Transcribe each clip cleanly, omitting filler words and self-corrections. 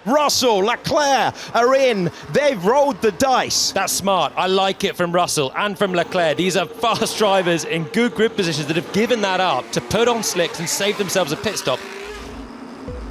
Russell, Leclerc are in. They've rolled the dice. That's smart. I like it from Russell and from Leclerc. These are fast drivers in good grip positions that have given that up to put on slicks and save themselves a pit stop.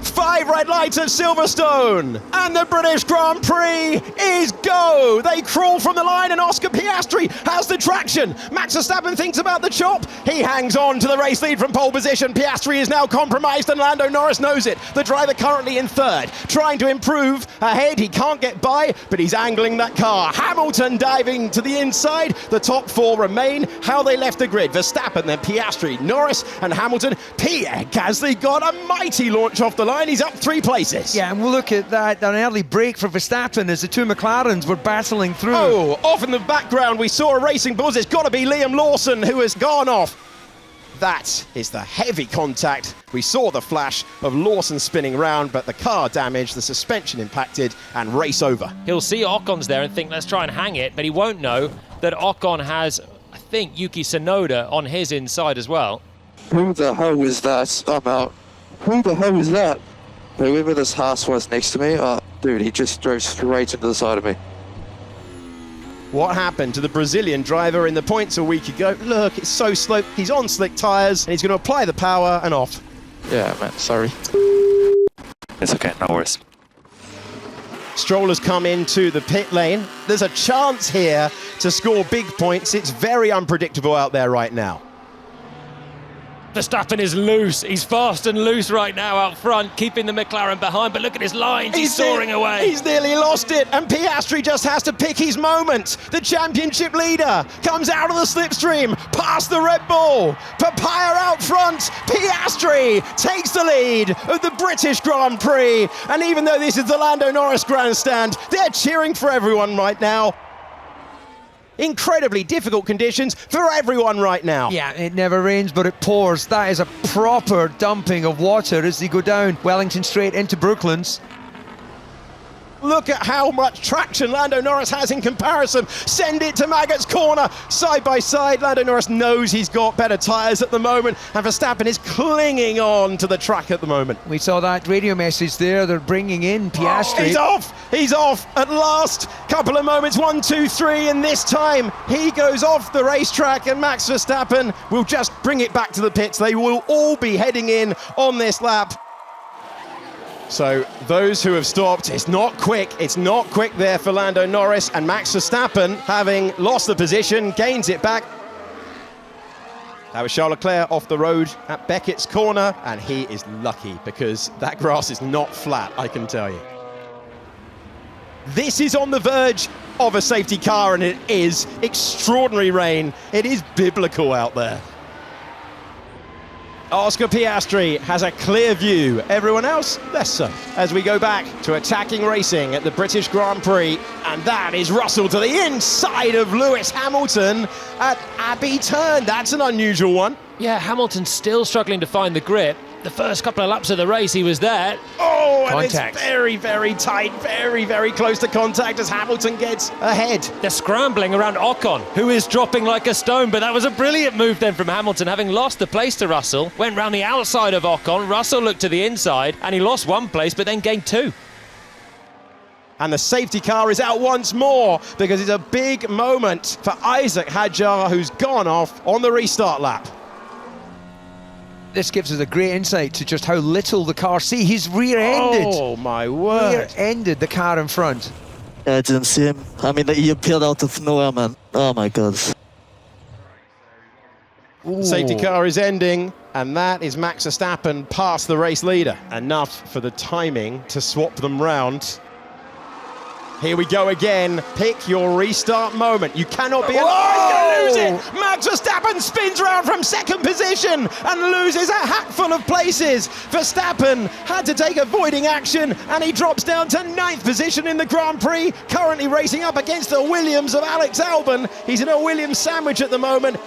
5 red lights at Silverstone, and the British Grand Prix is go. They crawl from the line, and Oscar Piastri has the traction. Max Verstappen thinks about the chop. He hangs on to the race lead from pole position. Piastri is now compromised, and Lando Norris knows it. The driver currently in third, trying to improve ahead. He can't get by, but he's angling that car. Hamilton diving to the inside. The top 4 remain. How they left the grid: Verstappen, then Piastri, Norris, and Hamilton. Pierre Gasly got a mighty launch off the line. He's up 3 places. Yeah, and we'll look at that, an early break for Verstappen as the 2 McLarens were battling through. Oh, off in the background we saw a racing buzz. It's got to be Liam Lawson who has gone off. That is the heavy contact. We saw the flash of Lawson spinning round, but the car damaged, the suspension impacted, and race over. He'll see Ocon's there and think, let's try and hang it, but he won't know that Ocon has, I think, Yuki Tsunoda on his inside as well. Who the hell is that? I'm out. Who the hell is that? Whoever this Haas was next to me, dude, he just drove straight into the side of me. What happened to the Brazilian driver in the points a week ago? Look, it's so slow. He's on slick tyres, and he's going to apply the power and off. Yeah, man, sorry. It's okay, no worries. Stroll has come into the pit lane. There's a chance here to score big points. It's very unpredictable out there right now. Verstappen is loose. He's fast and loose right now out front, keeping the McLaren behind. But look at his lines. He's soaring away. He's nearly lost it. And Piastri just has to pick his moment. The championship leader comes out of the slipstream, past the Red Bull. Papaya out front. Piastri takes the lead of the British Grand Prix. And even though this is the Lando Norris grandstand, they're cheering for everyone right now. Incredibly difficult conditions for everyone right now. Yeah, it never rains, but it pours. That is a proper dumping of water as they go down Wellington Straight into Brooklands. Look at how much traction Lando Norris has in comparison. Send it to Maggot's corner, side by side. Lando Norris knows he's got better tyres at the moment, and Verstappen is clinging on to the track at the moment. We saw that radio message there. They're bringing in Piastri. Oh, he's off at last. Couple of moments, 1, 2, 3, and this time he goes off the racetrack, and Max Verstappen will just bring it back to the pits. They will all be heading in on this lap. So those who have stopped, it's not quick there for Lando Norris, and Max Verstappen, having lost the position, gains it back. That was Charles Leclerc off the road at Beckett's corner, and he is lucky because that grass is not flat, I can tell you. This is on the verge of a safety car, and it is extraordinary rain. It is biblical out there. Oscar Piastri has a clear view. Everyone else, less so. As we go back to attacking racing at the British Grand Prix, and that is Russell to the inside of Lewis Hamilton at Abbey Turn. That's an unusual one. Yeah, Hamilton's still struggling to find the grip. The first couple of laps of the race, he was there. Oh, and Contact. It's very, very tight, very, very close to contact as Hamilton gets ahead. They're scrambling around Ocon, who is dropping like a stone, but that was a brilliant move then from Hamilton, having lost the place to Russell. Went round the outside of Ocon, Russell looked to the inside, and he lost 1 place, but then gained 2. And the safety car is out once more because it's a big moment for Isaac Hadjar, who's gone off on the restart lap. This gives us a great insight to just how little the car see. He's rear-ended. Oh, my word. Rear-ended the car in front. Yeah, I didn't see him. I mean, he appeared out of nowhere, man. Oh my god. The safety car is ending, and that is Max Verstappen past the race leader. Enough for the timing to swap them round. Here we go again. Pick your restart moment. You cannot be alive. Lose it. Max Verstappen spins round from second position and loses a hatful of places. Verstappen had to take avoiding action, and he drops down to 9th position in the Grand Prix, currently racing up against the Williams of Alex Albon. He's in a Williams sandwich at the moment.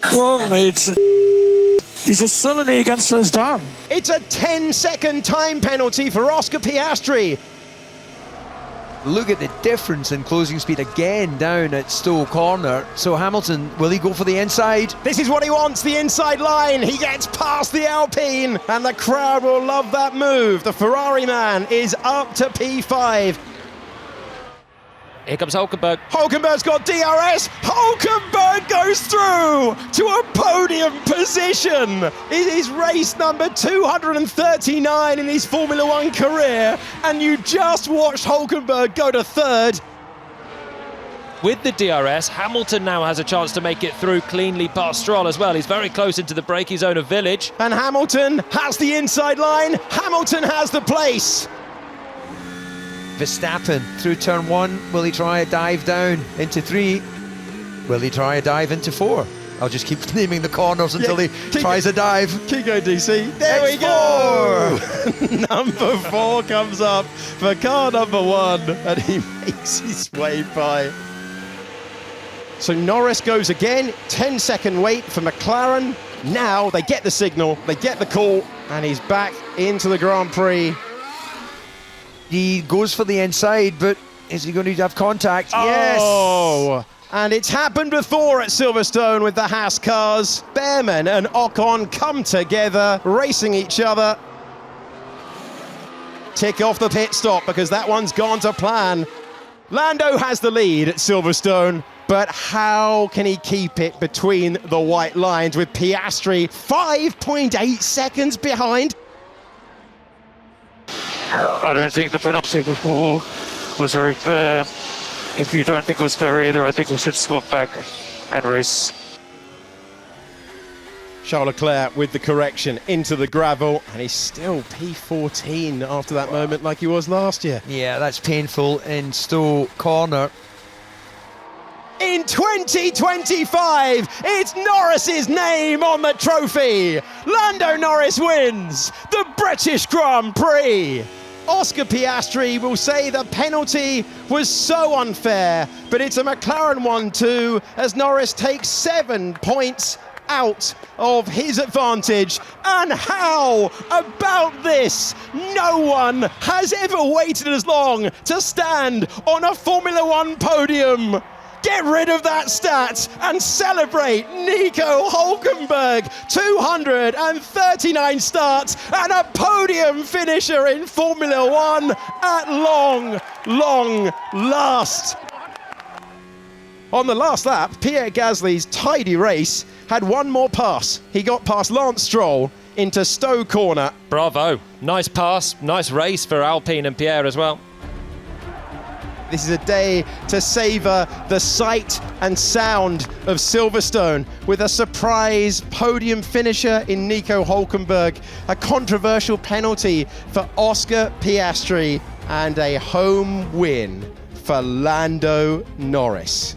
Whoa, mate. He's just suddenly against his down. It's a 10-second time penalty for Oscar Piastri. Look at the difference in closing speed again down at Stowe Corner. So Hamilton, will he go for the inside? This is what he wants, the inside line. He gets past the Alpine, and the crowd will love that move. The Ferrari man is up to P5. Here comes Hulkenberg. Hulkenberg's got DRS. Hulkenberg goes through to a podium position. It is race number 239 in his Formula One career, and you just watched Hulkenberg go to third. With the DRS, Hamilton now has a chance to make it through cleanly past Stroll as well. He's very close into the braking zone of Village. And Hamilton has the inside line. Hamilton has the place. Verstappen through turn 1. Will he try a dive down into 3? Will he try a dive into 4? I'll just keep naming the corners until he tries a dive. Keep going, DC. There we go. Number 4 comes up for car number 1, and he makes his way by. So Norris goes again. 10-second wait for McLaren. Now they get the signal, they get the call, and he's back into the Grand Prix. He goes for the inside, but is he going to have contact? Oh. Yes! And it's happened before at Silverstone with the Haas cars. Behrman and Ocon come together, racing each other. Tick off the pit stop because that one's gone to plan. Lando has the lead at Silverstone, but how can he keep it between the white lines with Piastri 5.8 seconds behind? I don't think the penalty before was very fair. If you don't think it was fair either, I think we should swap back and race. Charles Leclerc with the correction into the gravel, and he's still P14 after that moment like he was last year. Yeah, that's painful in Stowe Corner. In 2025, it's Norris's name on the trophy. Lando Norris wins the British Grand Prix. Oscar Piastri will say the penalty was so unfair, but it's a McLaren one too, as Norris takes 7 points out of his advantage. And how about this? No one has ever waited as long to stand on a Formula One podium. Get rid of that stat and celebrate Nico Hulkenberg, 239 starts and a podium finisher in Formula One at long last. On the last lap, Pierre Gasly's tidy race had one more pass. He got past Lance Stroll into Stowe Corner. Bravo. Nice pass, nice race for Alpine and Pierre as well. This is a day to savour the sight and sound of Silverstone with a surprise podium finisher in Nico Hulkenberg, a controversial penalty for Oscar Piastri, and a home win for Lando Norris.